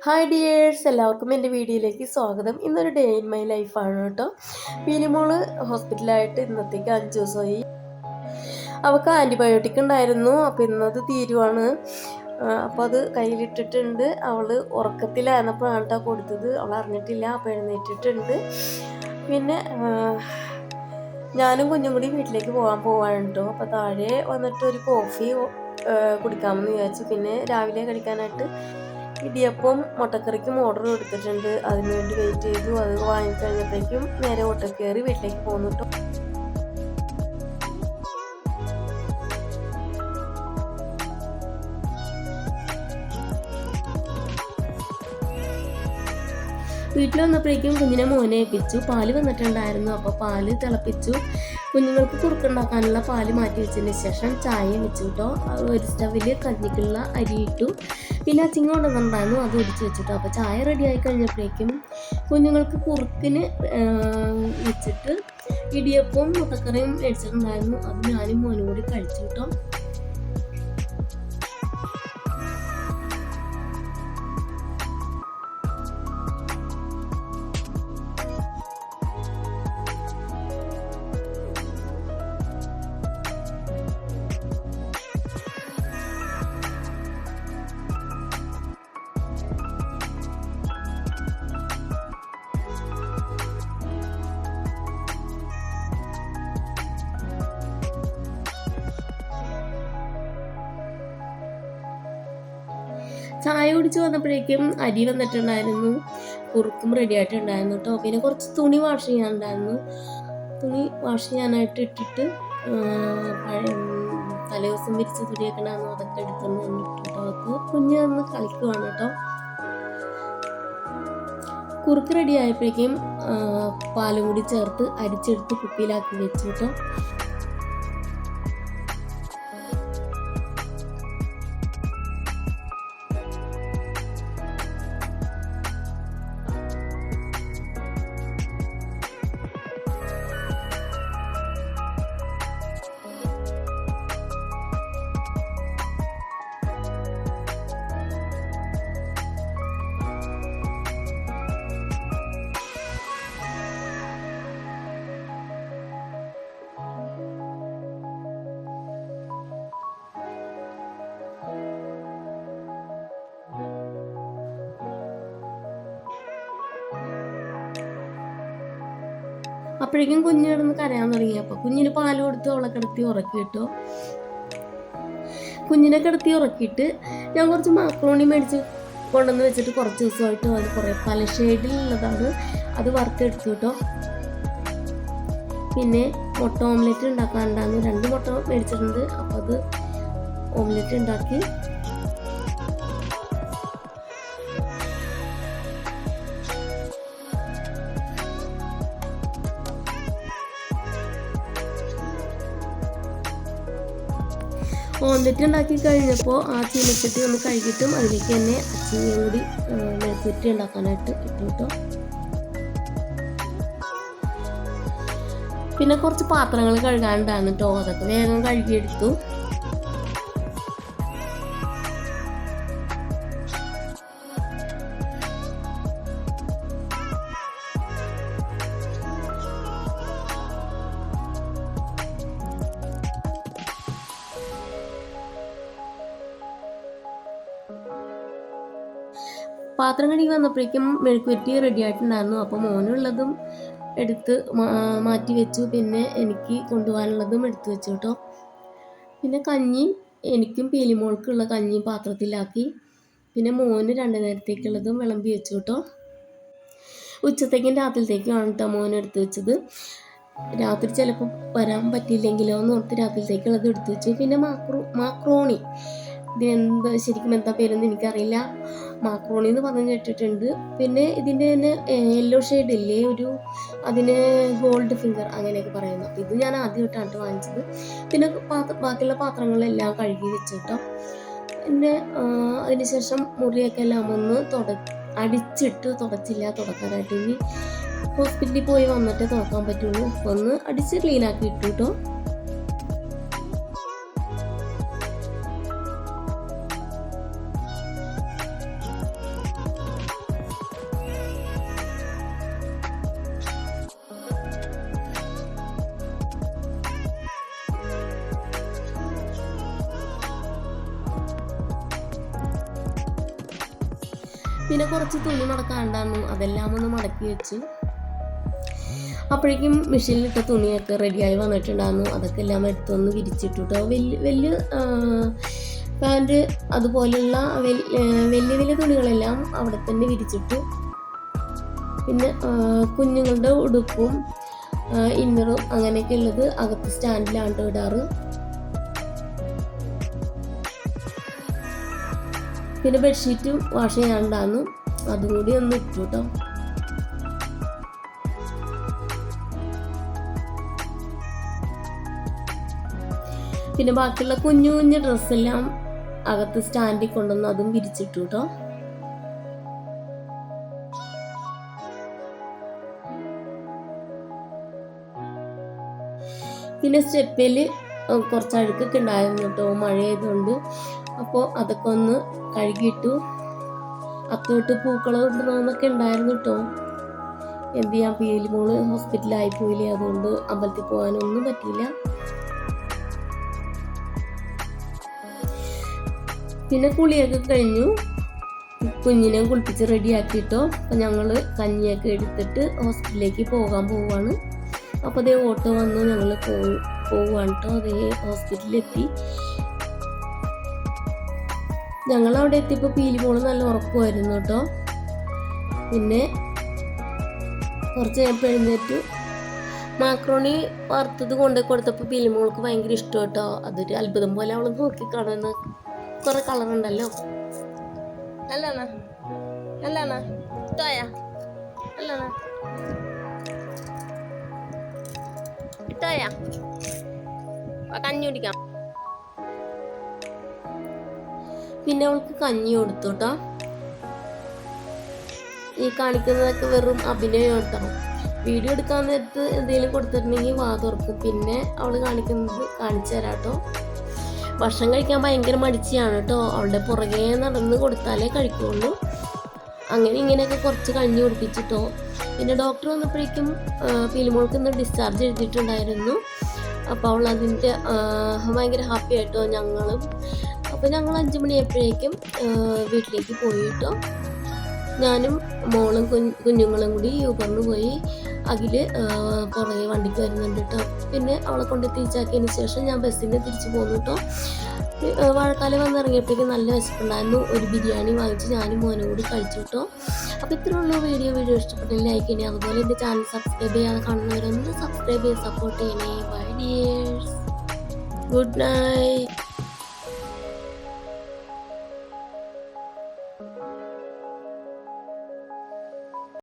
Hi dears, എല്ലാവർക്കും എൻ്റെ വീഡിയോയിലേക്ക് സ്വാഗതം. ഇന്നൊരു ഡേ ഇൻ മൈ ലൈഫാണ് കേട്ടോ. പീലിമോള് ഹോസ്പിറ്റലായിട്ട് ഇന്നത്തേക്ക് 5 ദിവസമായി. അവൾക്ക് ആൻറ്റിബയോട്ടിക് ഉണ്ടായിരുന്നു, അപ്പോൾ ഇന്നത് തീരുവാണ്. അപ്പോൾ അത് കയ്യിലിട്ടിട്ടുണ്ട്. അവൾ ഉറക്കത്തിലായിരുന്നപ്പോഴാണ് കേട്ടോ കൊടുത്തത്. അവൾ അറിഞ്ഞിട്ടില്ല, അപ്പോൾ എഴുന്നേറ്റിട്ടുണ്ട്. പിന്നെ ഞാനും കുഞ്ഞും കൂടി വീട്ടിലേക്ക് പോവാണ് കേട്ടോ. അപ്പോൾ താഴെ വന്നിട്ട് ഒരു കോഫി കുടിക്കാമെന്ന് വിചാരിച്ചു. പിന്നെ രാവിലെ കഴിക്കാനായിട്ട് ഇടിയപ്പം മുട്ടക്കറിക്കും ഓർഡർ കൊടുത്തിട്ടുണ്ട്. അതിന് വേണ്ടി വെയിറ്റ് ചെയ്തു. അത് വാങ്ങിക്കഴിഞ്ഞപ്പോഴേക്കും നേരെ ഓട്ടോ കയറി വീട്ടിലേക്ക് പോന്നു കേട്ടോ. വീട്ടിൽ വന്നപ്പോഴേക്കും കുഞ്ഞിനെ മോനെ ഏൽപ്പിച്ചു. പാല് വന്നിട്ടുണ്ടായിരുന്നു, അപ്പോൾ പാല് തിളപ്പിച്ചു. കുഞ്ഞുങ്ങൾക്ക് കുറുക്കുണ്ടാക്കാനുള്ള പാല് മാറ്റി വെച്ചതിന് ശേഷം ചായ വെച്ചു കേട്ടോ. ഒരു സ്റ്റവിൽ കഞ്ഞിക്കുള്ള അരി ഇട്ടു. പിന്നെ അച്ചിങ്ങ കൊണ്ടുവന്നിട്ടുണ്ടായിരുന്നു, അത് ഒടിച്ച് വെച്ചിട്ടോ. അപ്പോൾ ചായ റെഡി ആയി കഴിഞ്ഞപ്പോഴേക്കും കുഞ്ഞുങ്ങൾക്ക് കുറുക്കിന് വെച്ചിട്ട് ഇടിയപ്പവും മുട്ടക്കറിയും മേടിച്ചിട്ടുണ്ടായിരുന്നു. അത് ഞാനും മോനും കൂടി കഴിച്ചു കേട്ടോ. ചായ കുടിച്ച് വന്നപ്പോഴേക്കും അരി വന്നിട്ടുണ്ടായിരുന്നു, കുറുക്കും റെഡി ആയിട്ടുണ്ടായിരുന്നു കേട്ടോ. പിന്നെ കുറച്ച് തുണി വാഷ് ചെയ്യാനുണ്ടായിരുന്നു. തുണി വാഷ് ചെയ്യാനായിട്ട് ഇട്ടിട്ട് തലേദിവസം വിരിച്ച തുണിയൊക്കെ ഉണ്ടായിരുന്നു, അതൊക്കെ എടുത്തുകൊണ്ട് വന്നിട്ട് അവർക്ക് കുഞ്ഞ് വന്ന് കളിക്കുവാണ് കേട്ടോ. കുറുക്ക് റെഡി ആയപ്പോഴേക്കും പാലും കൂടി ചേർത്ത് അരിച്ചെടുത്ത് കുപ്പിയിലാക്കി വെച്ചു കേട്ടോ. അപ്പോഴേക്കും കുഞ്ഞ് കിടന്ന് കരയാൻ തുടങ്ങി. അപ്പോൾ കുഞ്ഞിന് പാല് കൊടുത്ത് അവളെ കിടത്തി ഉറക്കി കേട്ടോ. കുഞ്ഞിനെ കിടത്തി ഉറക്കിയിട്ട് ഞാൻ കുറച്ച് മാക്രോണി മേടിച്ച് കൊണ്ടുവന്ന് വെച്ചിട്ട് കുറച്ച് ദിവസമായിട്ട് അത് കുറേ പല ഷെയ്ഡിലുള്ളതാണ്, അത് വറുത്തെടുത്തു കേട്ടോ. പിന്നെ മുട്ട ഓംലെറ്റ് ഉണ്ടാക്കാനുണ്ടായിരുന്നു. 2 മുട്ട മേടിച്ചിട്ടുണ്ട്, അപ്പോൾ അത് ഓംലെറ്റ് ഉണ്ടാക്കി. ഓംലെറ്റ് ഉണ്ടാക്കി കഴിഞ്ഞപ്പോൾ ആ ചീനച്ചട്ടി ഒന്ന് കഴുകിയിട്ടും അതിലേക്ക് തന്നെ അച്ചിങ്ങയും കൂടി മെഴുക്കുവരട്ടി ഉണ്ടാക്കാനായിട്ട് ഇട്ടു കേട്ടോ. പിന്നെ കുറച്ച് പാത്രങ്ങൾ കഴുകാനുണ്ടായിരുന്നു കേട്ടോ, അതൊക്കെ വേഗം കഴുകിയെടുത്തു. പാത്രം കഴുകി വന്നപ്പോഴേക്കും മെഴുക്കുവരട്ടി റെഡി ആയിട്ടുണ്ടായിരുന്നു. അപ്പോൾ മോനുള്ളതും എടുത്ത് മാറ്റി വെച്ചു. പിന്നെ എനിക്ക് കൊണ്ടുപോകാനുള്ളതും എടുത്തു വെച്ചു കേട്ടോ. പിന്നെ കഞ്ഞി എനിക്കും പീലിമോൾക്കുള്ള കഞ്ഞി പാത്രത്തിലാക്കി. പിന്നെ മോന് 2 നേരത്തേക്കുള്ളതും വിളമ്പി വെച്ചു കേട്ടോ. ഉച്ചത്തേക്കും രാത്രിയിലത്തേക്കുമാണ് കേട്ടോ മോൻ എടുത്തു വെച്ചത്. രാത്രി ചിലപ്പോൾ വരാൻ പറ്റിയില്ലെങ്കിലോ എന്ന് ഓർത്ത് രാത്രിയിലത്തേക്കുള്ളത് എടുത്തു വെച്ചു. പിന്നെ മാക്രോണി, ശരിക്കും എന്താ പേരൊന്നും എനിക്കറിയില്ല, മാക്രോണി എന്ന് പറഞ്ഞു കേട്ടിട്ടുണ്ട്. പിന്നെ ഇതിൻ്റെ തന്നെ യെല്ലോ ഷെയ്ഡ് ഇല്ലേ, അതിന് ഗോൾഡ് ഫിംഗർ അങ്ങനെയൊക്കെ പറയുന്നു. അപ്പോൾ ഇത് ഞാൻ ആദ്യമായിട്ടാണ് വാങ്ങിച്ചത്. പിന്നെ ബാക്കിയുള്ള പാത്രങ്ങളെല്ലാം കഴുകി വെച്ചു കേട്ടോ. പിന്നെ അതിനുശേഷം മുറിയൊക്കെ എല്ലാം ഒന്ന് അടിച്ചിട്ട് തുടച്ചില്ല, തുടക്കാനായിട്ട് ഇനി ഹോസ്പിറ്റലിൽ പോയി വന്നിട്ടേ തുറക്കാൻ പറ്റുള്ളൂ. ഒന്ന് അടിച്ച് ക്ലീനാക്കി ഇട്ടു കേട്ടോ. പിന്നെ കുറച്ച് തുണി മടക്കാണ്ടായിരുന്നു, അതെല്ലാം ഒന്ന് മടക്കി വെച്ചു. അപ്പോഴേക്കും മെഷീനിലിട്ട തുണിയൊക്കെ റെഡിയായി വന്നിട്ടുണ്ടായിരുന്നു. അതൊക്കെ എല്ലാം എടുത്തൊന്ന് വിരിച്ചിട്ടു കേട്ടോ. വലിയ പാൻറ്റ് അതുപോലുള്ള വലിയ തുണികളെല്ലാം അവിടെ തന്നെ വിരിച്ചിട്ടു. പിന്നെ കുഞ്ഞുങ്ങളുടെ ഉടുപ്പും ഇന്നറും അങ്ങനെയൊക്കെ ഉള്ളത് അകത്ത് സ്റ്റാൻഡിലാണ് ഇടാറ്. പിന്നെ ബെഡ്ഷീറ്റും വാഷ് ചെയ്യാണ്ടായിരുന്നു, അതും കൂടി ഒന്ന് ഇട്ടു കേട്ടോ. പിന്നെ ബാക്കിയുള്ള കുഞ്ഞു കുഞ്ഞു ഡ്രസ്സെല്ലാം അകത്ത് സ്റ്റാൻഡിൽ കൊണ്ടുവന്ന് അതും വിരിച്ചിട്ടു കേട്ടോ. പിന്നെ സ്റ്റെപ്പിൽ കുറച്ച് അഴുക്കൊക്കെ ഉണ്ടായിരുന്നു കേട്ടോ, മഴ ആയതുകൊണ്ട്. അപ്പോൾ അതൊക്കെ ഒന്ന് കഴുകിയിട്ടു. അത്തോട്ട് പൂക്കളം ഇടണമെന്നൊക്കെ ഉണ്ടായിരുന്നു കേട്ടോ. എന്ത് ചെയ്യാൻ, പീലിമോള് ഹോസ്പിറ്റലായി പോയില്ലേ, അതുകൊണ്ട് അമ്പലത്തിൽ പോകാനൊന്നും പറ്റിയില്ല. പിന്നെ കുളിയൊക്കെ കഴിഞ്ഞു, കുഞ്ഞിനെ കുളിപ്പിച്ച് റെഡിയാക്കിയിട്ടോ. അപ്പം ഞങ്ങൾ കഞ്ഞിയൊക്കെ എടുത്തിട്ട് ഹോസ്പിറ്റലിലേക്ക് പോകാൻ പോവുകയാണ്. അപ്പോൾ അതേ ഓട്ടോ വന്ന് ഞങ്ങൾ പോവുകയാണ് കേട്ടോ. അതേ ഹോസ്പിറ്റലിലെത്തി. ഞങ്ങളവിടെ എത്തിയപ്പോൾ പീലിമോള് നല്ല ഉറക്കമായിരുന്നു കേട്ടോ. പിന്നെ കുറച്ച് കഴിഞ്ഞപ്പോൾ എഴുന്നേറ്റു. മാക്രോണി വറുത്തത് കൊണ്ടു കൊടുത്തപ്പോൾ പീലിമോൾക്ക് ഭയങ്കര ഇഷ്ടം കേട്ടോ. അതൊരു അത്ഭുതം പോലെ അവൾ നോക്കി കാണുന്ന കുറെ കളറുണ്ടല്ലോ. അല്ലാണ ഇട്ടായ അല്ലാണ ഇട്ടായ കഞ്ഞി കുടിക്കാം. പിന്നെ അവൾക്ക് കഞ്ഞി കൊടുത്തു കേട്ടോ. ഈ കാണിക്കുന്നതൊക്കെ വെറും അഭിനയം കേട്ടോ. വീഡിയോ എടുക്കാൻ നേരത്ത് എന്തെങ്കിലും കൊടുത്തിട്ടുണ്ടെങ്കിൽ വാ തുറക്കും. പിന്നെ അവൾ കാണിക്കുന്നത് കാണിച്ചു തരാം കേട്ടോ. ഭക്ഷണം കഴിക്കാൻ ഭയങ്കര മടിച്ചാണ് കേട്ടോ. അവളുടെ പുറകെ നടന്ന് കൊടുത്താലേ കഴിക്കുള്ളൂ. അങ്ങനെ ഇങ്ങനെയൊക്കെ കുറച്ച് കഞ്ഞി കുടിപ്പിച്ചിട്ടോ. പിന്നെ ഡോക്ടർ വന്നപ്പോഴേക്കും പീലിമോൾക്ക് ഇന്ന് ഡിസ്ചാർജ് എഴുതിയിട്ടുണ്ടായിരുന്നു. അപ്പോൾ അവൾ അതിൻ്റെ ഭയങ്കര ഹാപ്പി ആയിട്ടോ ഞങ്ങളും. അപ്പോൾ ഞങ്ങൾ 5 മണിയായപ്പോഴേക്കും വീട്ടിലേക്ക് പോയി കേട്ടോ. ഞാനും മോളും കുഞ്ഞുങ്ങളും കൂടി യൂബറിന് പോയി. അതിൽ പുറകെ വണ്ടിക്ക് വരുന്നുണ്ട് കേട്ടോ. പിന്നെ അവളെ കൊണ്ട് തിരിച്ചാക്കിയതിന് ശേഷം ഞാൻ ബസ്സിന് തിരിച്ചു പോന്നു കേട്ടോ. വാഴക്കാലം വന്നിറങ്ങിയപ്പോഴേക്കും നല്ല വിശപ്പുണ്ടായിരുന്നു. ഒരു ബിരിയാണി വാങ്ങിച്ച് ഞാനും മോനും കൂടി കഴിച്ചു കേട്ടോ. അപ്പോൾ ഇത്രയുള്ള വീഡിയോ ഇഷ്ടപ്പെട്ടെങ്കിൽ ലൈക്ക് ചെയ്യണേ. അതുപോലെ എൻ്റെ ചാനൽ സബ്സ്ക്രൈബ് ചെയ്യാതെ കാണുന്നവരൊന്ന് സബ്സ്ക്രൈബ് ചെയ്ത് സപ്പോർട്ട് ചെയ്യണേ. Bye dears, good night.